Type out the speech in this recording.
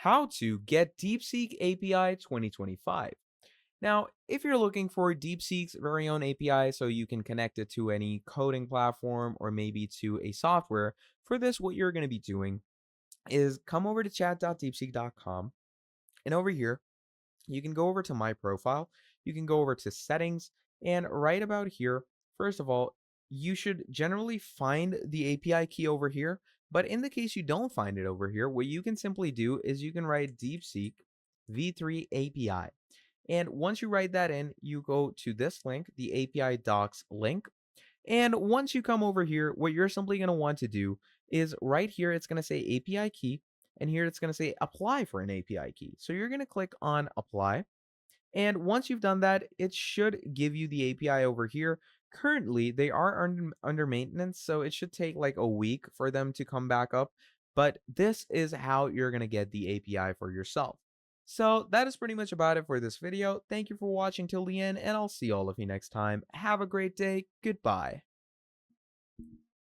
How to Get Deepseek API 2025. Now, if you're looking for DeepSeek's very own API so you can connect it to any coding platform or maybe to a software, for this, what you're going to be doing is come over to chat.deepseek.com, and over here, you can go over to my profile, you can go over to settings, and right about here, first of all, you should generally find the API key over here. But in the case you don't find it over here, what you can simply do is you can write DeepSeek v3 API. And once you write that in, you go to this link, the API docs link. And once you come over here, what you're simply going to want to do is right here, it's going to say API key. And here it's going to say apply for an API key. So you're going to click on apply. And once you've done that, it should give you the API over here. Currently, they are under maintenance, so it should take like a week for them to come back up. But this is how you're going to get the API for yourself. So that is pretty much about it for this video. Thank you for watching till the end, and I'll see all of you next time. Have a great day. Goodbye.